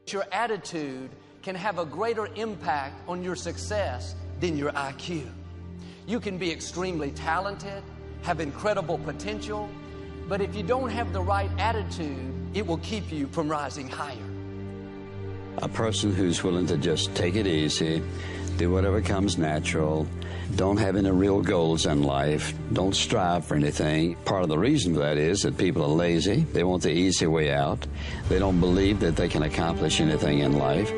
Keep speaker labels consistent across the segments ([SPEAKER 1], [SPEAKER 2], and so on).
[SPEAKER 1] Your attitude can have a greater impact on your success than your IQ. You can be extremely talented, have incredible potential, but if you don't have the right attitude, it will keep you from rising higher.
[SPEAKER 2] A person who's willing to just take it easy, do whatever comes natural, don't have any real goals in life, don't strive for anything. Part of the reason for that is that people are lazy. They want the easy way out. They don't believe that they can accomplish anything in life.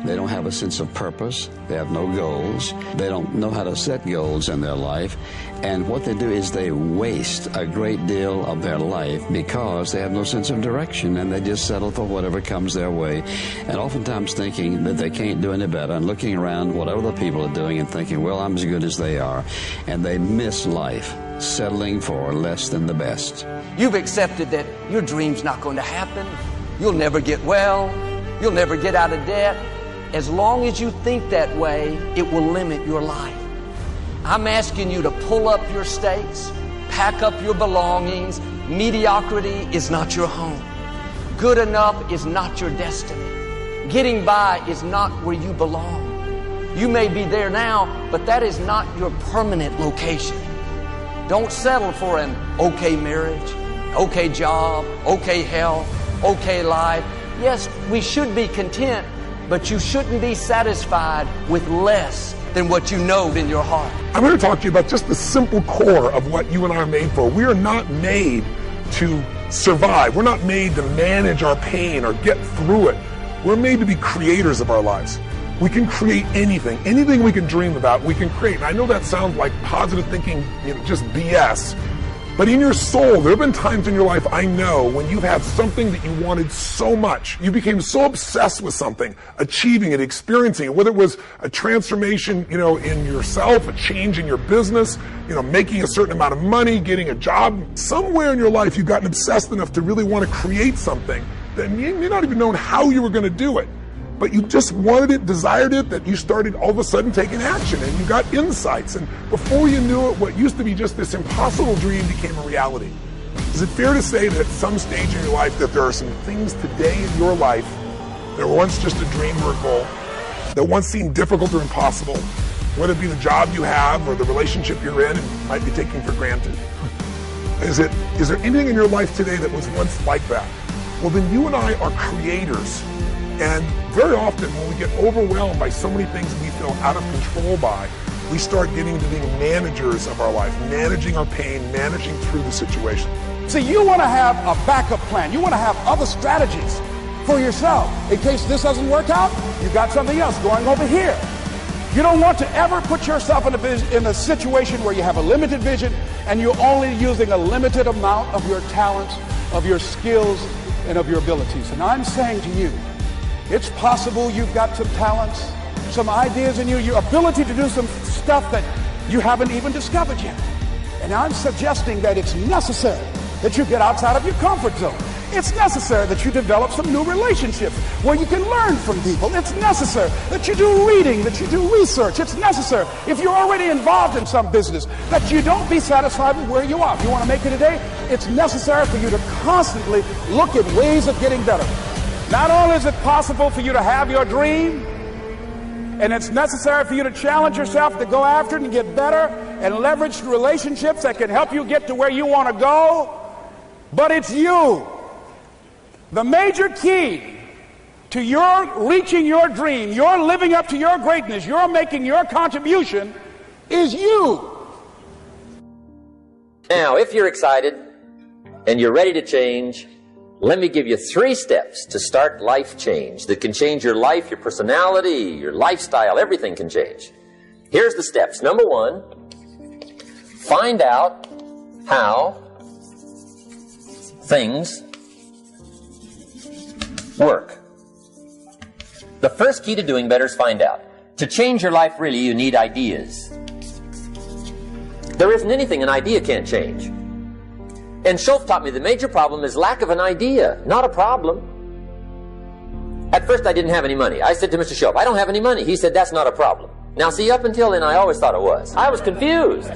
[SPEAKER 2] They don't have a sense of purpose. They have no goals. They don't know how to set goals in their life. And what they do is they waste a great deal of their life because they have no sense of direction, and they just settle for whatever comes their way. And oftentimes thinking that they can't do any better and looking around what other people are doing and thinking, well, I'm as good as they are. And they miss life, settling for less than the best.
[SPEAKER 1] You've accepted that your dream's not going to happen. You'll never get well. You'll never get out of debt. As long as you think that way, it will limit your life. I'm asking you to pull up your stakes, pack up your belongings. Mediocrity is not your home. Good enough is not your destiny. Getting by is not where you belong. You may be there now, but that is not your permanent location. Don't settle for an okay marriage, okay job, okay health, okay life. Yes, we should be content, but you shouldn't be satisfied with less than what you know in your heart.
[SPEAKER 3] I'm going to talk to you about just the simple core of what you and I are made for. We are not made to survive. We're not made to manage our pain or get through it. We're made to be creators of our lives. We can create anything. Anything we can dream about, we can create. And I know that sounds like positive thinking, just BS. But in your soul, there have been times in your life, I know, when you've had something that you wanted so much. You became so obsessed with something, achieving it, experiencing it, whether it was a transformation, in yourself, a change in your business, making a certain amount of money, getting a job. Somewhere in your life, you've gotten obsessed enough to really want to create something that you may not even known how you were going to do it. But you just wanted it, desired it, that you started all of a sudden taking action, and you got insights. And before you knew it, what used to be just this impossible dream became a reality. Is it fair to say that at some stage in your life that there are some things today in your life that were once just a dream or a goal, that once seemed difficult or impossible, whether it be the job you have or the relationship you're in and might be taking for granted? Is there anything in your life today that was once like that? Well, then you and I are creators. And very often when we get overwhelmed by so many things we feel out of control by, we start getting to being managers of our life, managing our pain, managing through the situation.
[SPEAKER 4] See, you want to have a backup plan. You want to have other strategies for yourself. In case this doesn't work out, you've got something else going over here. You don't want to ever put yourself in a situation where you have a limited vision and you're only using a limited amount of your talents, of your skills, and of your abilities. And I'm saying to you, it's possible you've got some talents, some ideas in you, your ability to do some stuff that you haven't even discovered yet. And I'm suggesting that it's necessary that you get outside of your comfort zone. It's necessary that you develop some new relationships where you can learn from people. It's necessary that you do reading, that you do research. It's necessary, if you're already involved in some business, that you don't be satisfied with where you are. If you want to make it today, it's necessary for you to constantly look at ways of getting better. Not only is it possible for you to have your dream, and it's necessary for you to challenge yourself to go after it and get better and leverage relationships that can help you get to where you want to go, but it's you. The major key to your reaching your dream, your living up to your greatness, your making your contribution is you.
[SPEAKER 5] Now, if you're excited and you're ready to change, let me give you 3 steps to start life change that can change your life, your personality, your lifestyle. Everything can change. Here's the steps. Number 1, find out how things work. The first key to doing better is find out. To change your life, really, you need ideas. There isn't anything an idea can't change. And Schultz taught me the major problem is lack of an idea, not a problem. At first I didn't have any money. I said to Mr. Schultz, I don't have any money. He said, that's not a problem. Now see, up until then I always thought it was. I was confused.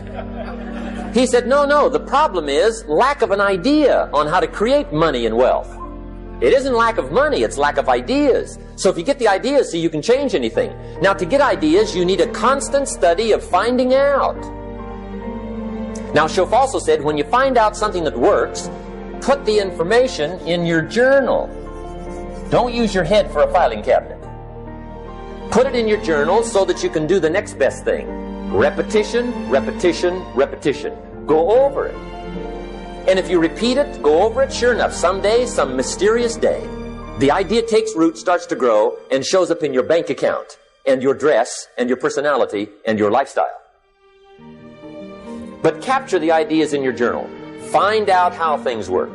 [SPEAKER 5] He said, no, the problem is lack of an idea on how to create money and wealth. It isn't lack of money, it's lack of ideas. So if you get the ideas, see, you can change anything. Now, to get ideas, you need a constant study of finding out. Now, Schoff also said, when you find out something that works, put the information in your journal. Don't use your head for a filing cabinet. Put it in your journal so that you can do the next best thing. Repetition, repetition, repetition. Go over it. And if you repeat it, go over it, sure enough, someday, some mysterious day, the idea takes root, starts to grow, and shows up in your bank account, and your dress, and your personality, and your lifestyle. But capture the ideas in your journal. Find out how things work.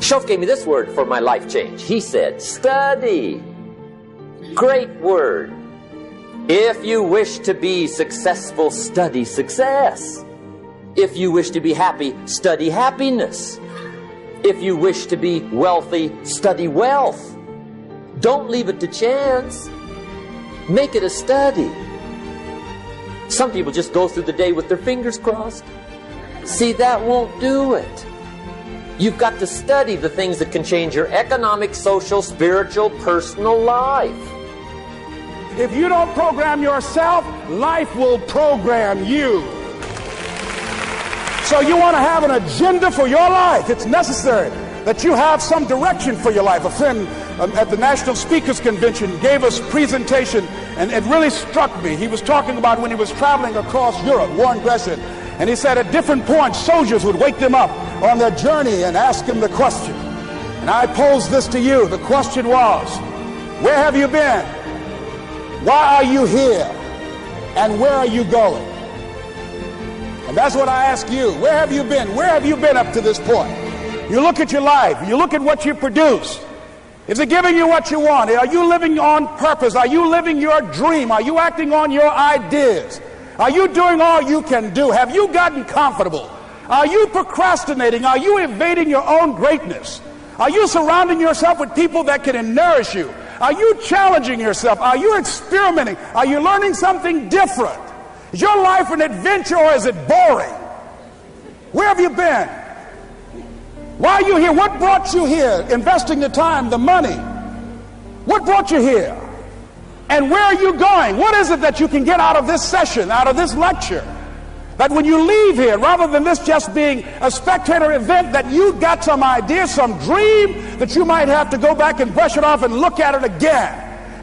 [SPEAKER 5] Schoff gave me this word for my life change. He said, study. Great word. If you wish to be successful, study success. If you wish to be happy, study happiness. If you wish to be wealthy, study wealth. Don't leave it to chance. Make it a study. Some people just go through the day with their fingers crossed. See, that won't do it. You've got to study the things that can change your economic, social, spiritual, personal life.
[SPEAKER 4] If you don't program yourself, life will program you. So you want to have an agenda for your life. It's necessary that you have some direction for your life. A friend at the National Speakers Convention gave us a presentation, and it really struck me. He was talking about when he was traveling across Europe, Warren Gresham, and he said at different points, soldiers would wake them up on their journey and ask them the question. And I pose this to you. The question was, where have you been? Why are you here? And where are you going? And that's what I ask you. Where have you been? Where have you been up to this point? You look at your life. You look at what you produce. Is it giving you what you want? Are you living on purpose? Are you living your dream? Are you acting on your ideas? Are you doing all you can do? Have you gotten comfortable? Are you procrastinating? Are you evading your own greatness? Are you surrounding yourself with people that can nourish you? Are you challenging yourself? Are you experimenting? Are you learning something different? Is your life an adventure, or is it boring? Where have you been? Why are you here? What brought you here? Investing the time, the money. What brought you here? And where are you going? What is it that you can get out of this session, out of this lecture? That when you leave here, rather than this just being a spectator event, that you got some idea, some dream, that you might have to go back and brush it off and look at it again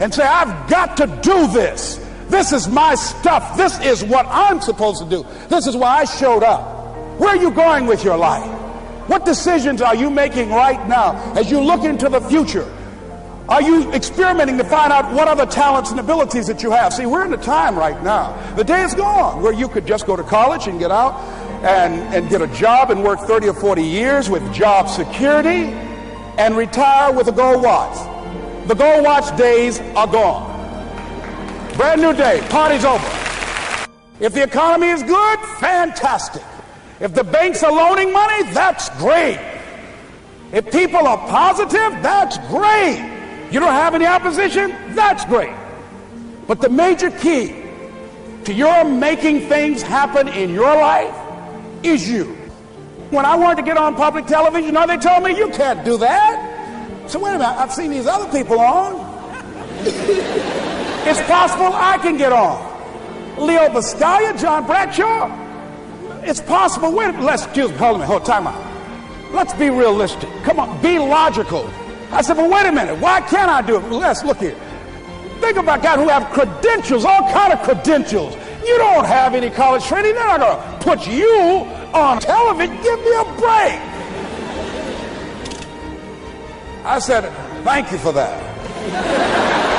[SPEAKER 4] and say, I've got to do this. This is my stuff. This is what I'm supposed to do. This is why I showed up. Where are you going with your life? What decisions are you making right now as you look into the future? Are you experimenting to find out what other talents and abilities that you have? See, we're in a time right now. The day is gone where you could just go to college and get out and get a job and work 30 or 40 years with job security and retire with a gold watch. The gold watch days are gone. Brand new day. Party's over. If the economy is good, fantastic. If the banks are loaning money, that's great. If people are positive, that's great. You don't have any opposition? That's great. But the major key to your making things happen in your life is you. When I wanted to get on public television, you know, they told me, you can't do that. So wait a minute, I've seen these other people on. It's possible I can get on. Leo Buscaglia, John Bradshaw. It's possible. Wait, hold time out. Let's be realistic. Come on, be logical. I said, well, wait a minute. Why can't I do it? Well, let's look here. Think about guys who have credentials, all kind of credentials. You don't have any college training. They're not going to put you on television. Give me a break. I said, thank you for that.